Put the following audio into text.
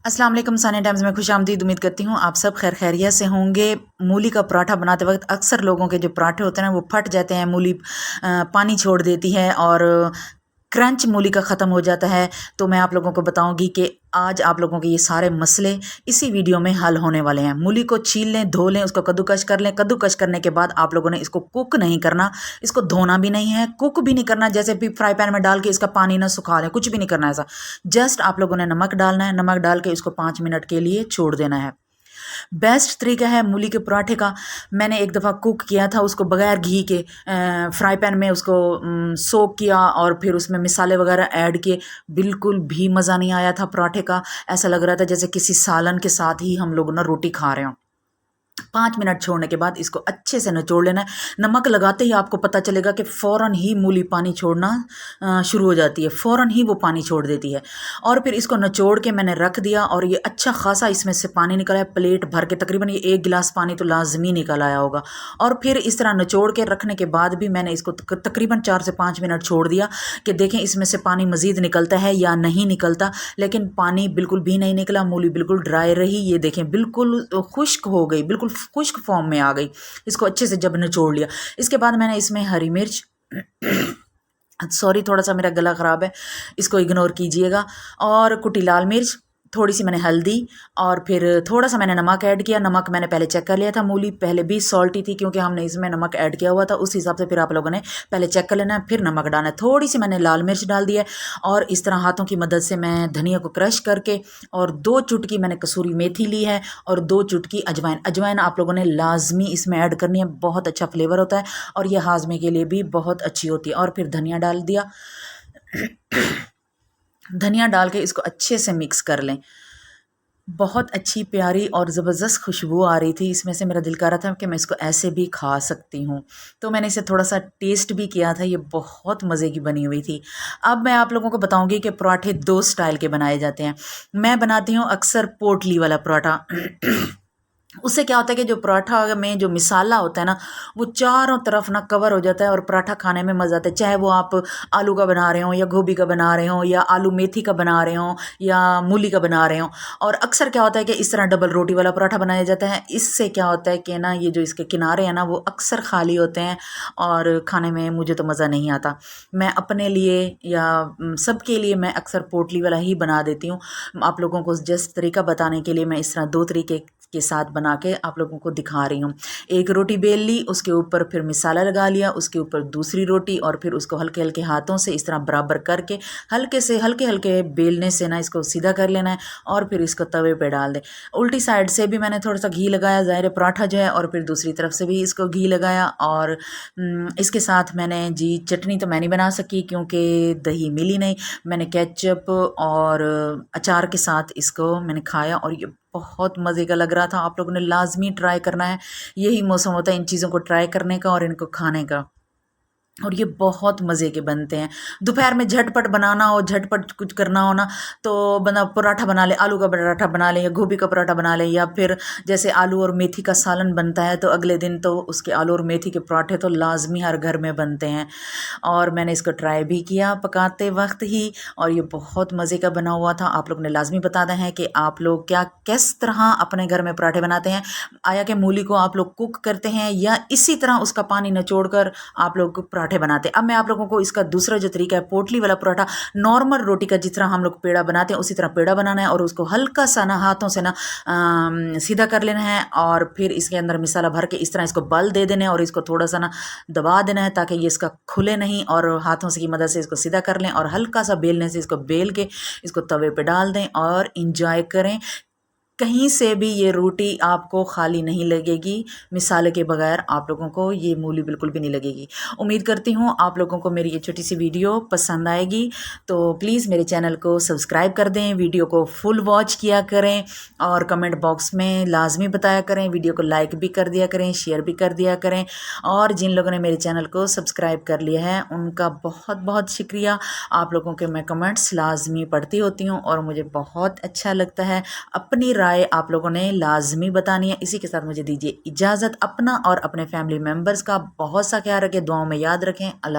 अस्सलाम वालेकुम। सानिया टाइम्स में खुशामदीद। उम्मीद करती हूँ आप सब खैर खैरियत से होंगे। मूली का पराठा बनाते वक्त अक्सर लोगों के जो पराठे होते हैं ना वो फट जाते हैं, मूली पानी छोड़ देती है और क्रंच मूली का ख़त्म हो जाता है। तो मैं आप लोगों को बताऊंगी कि आज आप लोगों के ये सारे मसले इसी वीडियो में हल होने वाले हैं। मूली को छील लें, धो लें, उसको कद्दूकश कर लें। कद्दूकश करने के बाद आप लोगों ने इसको कुक नहीं करना, इसको धोना भी नहीं है, कुक भी नहीं करना, जैसे भी फ्राई पैन में डाल के इसका पानी ना सुखा लें, कुछ भी नहीं करना है ऐसा। जस्ट आप लोगों ने नमक डालना है, नमक डाल के इसको 5 मिनट के लिए छोड़ देना है। बेस्ट तरीका है मूली के पराठे का। मैंने एक दफ़ा कुक किया था उसको बगैर घी के, फ्राई पैन में उसको सोक किया और फिर उसमें मिसाले वगैरह ऐड किए। बिल्कुल भी मज़ा नहीं आया था पराठे का। ऐसा लग रहा था जैसे किसी सालन के साथ ही हम लोग ना रोटी खा रहे हों। 5 मिनट छोड़ने के बाद इसको अच्छे से निचोड़ लेना है। नमक लगाते ही आपको पता चलेगा कि फ़ौरन ही मूली पानी छोड़ना शुरू हो जाती है, फ़ौरन ही वो पानी छोड़ देती है। और फिर इसको निचोड़ के मैंने रख दिया और ये अच्छा खासा इसमें से पानी निकला है, प्लेट भर के तकरीबन ये 1 गिलास पानी तो लाजमी निकल आया होगा। और फिर इस तरह निचोड़ के रखने के बाद भी मैंने इसको तकरीबन 4 से 5 मिनट छोड़ दिया कि देखें इसमें से पानी मज़ीद निकलता है या नहीं निकलता। लेकिन पानी बिल्कुल भी नहीं निकला, मूली बिल्कुल ड्राई रही। ये देखें बिल्कुल खुश्क हो गई, बिल्कुल खुश्क फॉर्म में आ गई। इसको अच्छे से जब निचोड़ लिया, इसके बाद मैंने इसमें हरी मिर्च सॉरी थोड़ा सा मेरा गला ख़राब है, इसको इग्नोर कीजिएगा, और कुटी लाल मिर्च, थोड़ी सी मैंने हल्दी और फिर थोड़ा सा मैंने नमक ऐड किया। नमक मैंने पहले चेक कर लिया था, मूली पहले भी सॉल्टी थी क्योंकि हमने इसमें नमक ऐड किया हुआ था, उस हिसाब से फिर आप लोगों ने पहले चेक कर लेना है, फिर नमक डालना है। थोड़ी सी मैंने लाल मिर्च डाल दी है और इस तरह हाथों की मदद से मैं धनिया को क्रश करके, और 2 चुटकी मैंने कसूरी मेथी ली है और 2 चुटकी अजवाइन। अजवाइन आप लोगों ने लाजमी इसमें ऐड करनी है, बहुत अच्छा फ्लेवर होता है और यह हाजमे के लिए भी बहुत अच्छी होती है। और फिर धनिया डाल दिया। धनिया डाल के इसको अच्छे से मिक्स कर लें। बहुत अच्छी प्यारी और ज़बरदस्त खुशबू आ रही थी इसमें से। मेरा दिल कर रहा था कि मैं इसको ऐसे भी खा सकती हूँ, तो मैंने इसे थोड़ा सा टेस्ट भी किया था। ये बहुत मज़े की बनी हुई थी। अब मैं आप लोगों को बताऊंगी कि पराठे 2 स्टाइल के बनाए जाते हैं। मैं बनाती हूँ अक्सर पोटली वाला पराठा। उससे क्या होता है कि जो पराठा में जो मिसाला होता है ना वो चारों तरफ ना कवर हो जाता है और पराठा खाने में मज़ा आता है। चाहे वो आप आलू का बना रहे हो या गोभी का बना रहे हो या आलू मेथी का बना रहे हो या मूली का बना रहे हो। और अक्सर क्या होता है कि इस तरह डबल रोटी वाला पराठा बनाया जाता है। इससे क्या होता है कि ना ये जो इसके किनारे हैं ना वो अक्सर खाली होते हैं और खाने में मुझे तो मज़ा नहीं आता। मैं अपने लिए या सबके लिए मैं अक्सर पोटली वाला ही बना देती हूँ। आप लोगों को जिस तरीका बताने के लिए मैं इस तरह 2 तरीके के साथ बना के आप लोगों को दिखा रही हूँ। एक रोटी बेल ली, उसके ऊपर फिर मिसाला लगा लिया, उसके ऊपर दूसरी रोटी, और फिर उसको हल्के हल्के हाथों से इस तरह बराबर करके हल्के से हल्के हल्के बेलने से ना इसको सीधा कर लेना है और फिर इसको तवे पे डाल दें। उल्टी साइड से भी मैंने थोड़ा सा घी लगाया, ज़ाहिर पराठा जो है, और फिर दूसरी तरफ से भी इसको घी लगाया। और इसके साथ मैंने जी चटनी तो मैं नहीं बना सकी क्योंकि दही मिली नहीं। मैंने केचप और अचार के साथ इसको मैंने खाया और ये बहुत मज़े का लग रहा था। आप लोगों ने लाजमी ट्राई करना है। यही मौसम होता है इन चीज़ों को ट्राई करने का और इनको खाने का, और ये बहुत मज़े के बनते हैं। दोपहर में झटपट बनाना हो, झटपट कुछ करना हो ना, तो बंदा पराठा बना ले, आलू का पराठा बना ले या गोभी का पराठा बना ले, या फिर जैसे आलू और मेथी का सालन बनता है तो अगले दिन तो उसके आलू और मेथी के पराठे तो लाजमी हर घर में बनते हैं। और मैंने इसको ट्राई भी किया पकाते वक्त ही और ये बहुत मज़े का बना हुआ था। आप लोग ने लाजमी बताना है कि आप लोग क्या किस तरह अपने घर में पराठे बनाते हैं। आया कि मूली को आप लोग कुक करते हैं या इसी तरह उसका पानी निचोड़ कर आप लोग पराठे बनाते हैं। अब मैं आप लोगों को इसका दूसरा जो तरीका है पोटली वाला पराठा, नॉर्मल रोटी का जिस तरह हम लोग पेड़ा बनाते हैं उसी तरह पेड़ा बनाना है और उसको हल्का सा ना हाथों से ना सीधा कर लेना है और फिर इसके अंदर मिसाला भर के इस तरह इसको बल दे देना है और इसको थोड़ा सा ना दबा देना है ताकि ये इसका खुले नहीं, और हाथों से की मदद से इसको सीधा कर लें और हल्का सा बेलने से इसको बेल के इसको तवे पे डाल दें और इंजॉय करें। कहीं से भी ये रोटी आपको खाली नहीं लगेगी, मिसाले के बगैर आप लोगों को ये मूली बिल्कुल भी नहीं लगेगी। उम्मीद करती हूँ आप लोगों को मेरी ये छोटी सी वीडियो पसंद आएगी, तो प्लीज़ मेरे चैनल को सब्सक्राइब कर दें, वीडियो को फुल वॉच किया करें और कमेंट बॉक्स में लाजमी बताया करें, वीडियो को लाइक भी कर दिया करें, शेयर भी कर दिया करें। और जिन लोगों ने मेरे चैनल को सब्सक्राइब कर लिया है उनका बहुत बहुत शुक्रिया। आप लोगों के मैं कमेंट्स लाजमी पढ़ती होती हूँ और मुझे बहुत अच्छा लगता है। अपनी राय आप लोगों ने लाजमी बतानी है। इसी के साथ मुझे दीजिए इजाज़त। अपना और अपने फैमिली मेम्बर्स का बहुत सा ख्याल रखें, दुआओं में याद रखें। अल्लाह।